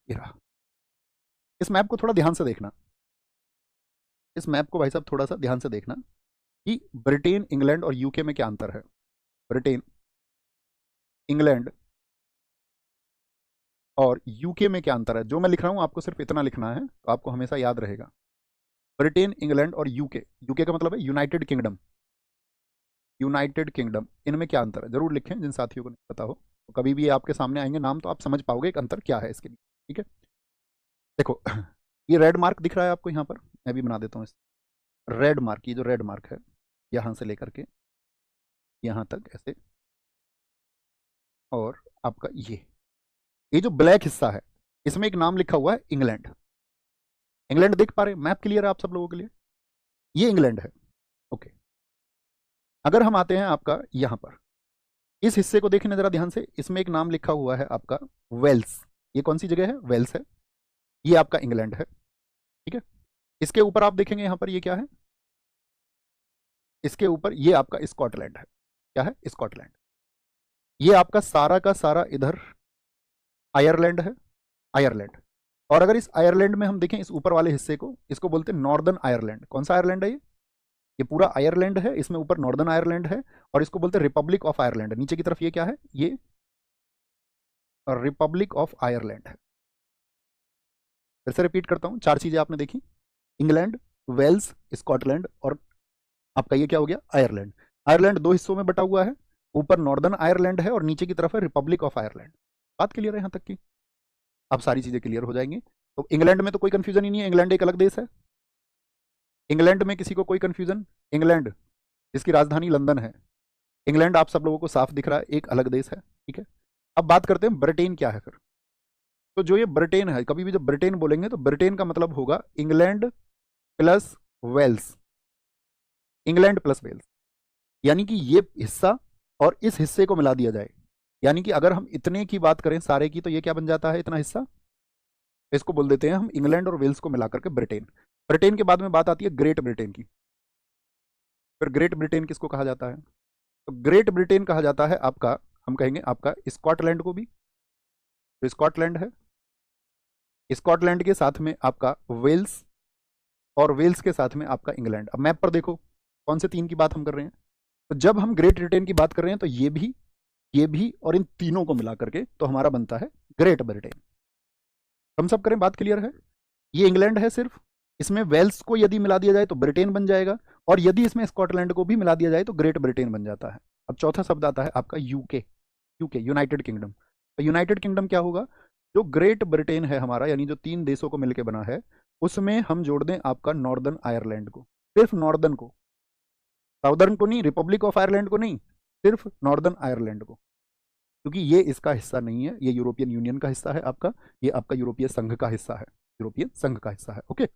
ये रहा। इस मैप को थोड़ा ध्यान से देखना, इस मैप को भाई साहब थोड़ा सा ध्यान से देखना कि ब्रिटेन, इंग्लैंड और यूके में क्या अंतर है। ब्रिटेन, इंग्लैंड और यूके में क्या अंतर है, जो मैं लिख रहा हूं आपको सिर्फ इतना लिखना है तो आपको हमेशा याद रहेगा। ब्रिटेन, इंग्लैंड और यूके, यूके का मतलब है यूनाइटेड किंगडम, यूनाइटेड किंगडम, इनमें क्या अंतर है जरूर लिखें जिन साथियों को नहीं पता हो। तो कभी भी ये आपके सामने आएंगे नाम तो आप समझ पाओगे एक अंतर क्या है इसके लिए। ठीक है, देखो ये रेड मार्क दिख रहा है आपको यहाँ पर, मैं भी बना देता हूँ इस रेड मार्क, ये जो रेड मार्क है यहाँ से लेकर के यहाँ तक ऐसे, और आपका ये जो ब्लैक हिस्सा है इसमें एक नाम लिखा हुआ है इंग्लैंड। इंग्लैंड देख पा रहे हैं, मैप क्लियर है आप सब लोगों के लिए, ये इंग्लैंड है। ओके, अगर हम आते हैं आपका यहाँ पर इस हिस्से को देखने जरा ध्यान से, इसमें एक नाम लिखा हुआ है आपका वेल्स। ये कौन सी जगह है, वेल्स है, ये आपका इंग्लैंड है। ठीक है, इसके ऊपर आप देखेंगे यहाँ पर ये क्या है, इसके ऊपर ये आपका स्कॉटलैंड है। क्या है, स्कॉटलैंड। ये आपका सारा का सारा इधर आयरलैंड है, आयरलैंड। और अगर इस आयरलैंड में हम देखें इस ऊपर वाले हिस्से को, इसको बोलते हैं नॉर्दर्न आयरलैंड। कौन सा आयरलैंड है ये पूरा आयरलैंड है, इसमें ऊपर नॉर्दर्न आयरलैंड है और इसको बोलते हैं रिपब्लिक ऑफ आयरलैंड। नीचे की तरफ ये क्या है, ये रिपब्लिक ऑफ आयरलैंड है। फिर से रिपीट करता हूं, चार चीजें आपने देखी, इंग्लैंड, वेल्स, स्कॉटलैंड और आपका ये क्या हो गया, आयरलैंड। आयरलैंड दो हिस्सों में बटा हुआ है, ऊपर नॉर्दर्न आयरलैंड है और नीचे की तरफ है रिपब्लिक ऑफ आयरलैंड। बात क्लियर है यहां तक की, अब सारी चीजें क्लियर हो जाएंगी। तो इंग्लैंड में तो कोई कंफ्यूजन ही नहीं है, इंग्लैंड एक अलग देश है। इंग्लैंड में किसी को कोई कंफ्यूजन, इंग्लैंड जिसकी राजधानी लंदन है, इंग्लैंड आप सब लोगों को साफ दिख रहा है एक अलग देश है। ठीक है, अब बात करते हैं ब्रिटेन क्या है फिर। तो जो ये ब्रिटेन है, कभी भी जब ब्रिटेन बोलेंगे तो ब्रिटेन का मतलब होगा England plus Wales, England plus Wales. यानी कि ये हिस्सा और इस हिस्से को मिला दिया जाए, यानी कि अगर हम इतने की बात करें सारे की, तो ये क्या बन जाता है, इतना हिस्सा, इसको बोल देते हैं हम इंग्लैंड और वेल्स को मिलाकर के ब्रिटेन। ब्रिटेन के बाद में बात आती है ग्रेट ब्रिटेन की। फिर ग्रेट ब्रिटेन किसको कहा जाता है, तो ग्रेट ब्रिटेन कहा जाता है आपका, हम कहेंगे आपका स्कॉटलैंड को भी, तो स्कॉटलैंड है, स्कॉटलैंड के साथ में आपका वेल्स और वेल्स के साथ में आपका इंग्लैंड। अब मैप पर देखो कौन से तीन की बात हम कर रहे हैं, तो जब हम ग्रेट ब्रिटेन की बात कर रहे हैं तो ये भी और इन तीनों को मिला करके तो हमारा बनता है ग्रेट ब्रिटेन। हम सब करें, बात क्लियर है। ये इंग्लैंड है सिर्फ, इसमें वेल्स को यदि मिला दिया जाए तो ब्रिटेन बन जाएगा, और यदि इसमें स्कॉटलैंड को भी मिला दिया जाए तो ग्रेट ब्रिटेन बन जाता है। अब चौथा शब्द आता है आपका यूके, यूके यूनाइटेड किंगडम। तो यूनाइटेड किंगडम क्या होगा, जो ग्रेट ब्रिटेन है हमारा, यानी जो तीन देशों को मिलकर बना है, उसमें हम जोड़ दें आपका नॉर्दर्न आयरलैंड को, सिर्फ नॉर्दर्न को, साउदर्न को नहीं, रिपब्लिक ऑफ आयरलैंड को नहीं, सिर्फ नॉर्दर्न आयरलैंड को, क्योंकि ये इसका हिस्सा नहीं है, ये यूरोपियन यूनियन का हिस्सा है आपका, ये आपका यूरोपीय संघ का हिस्सा है, यूरोपियन संघ का हिस्सा है। ओके।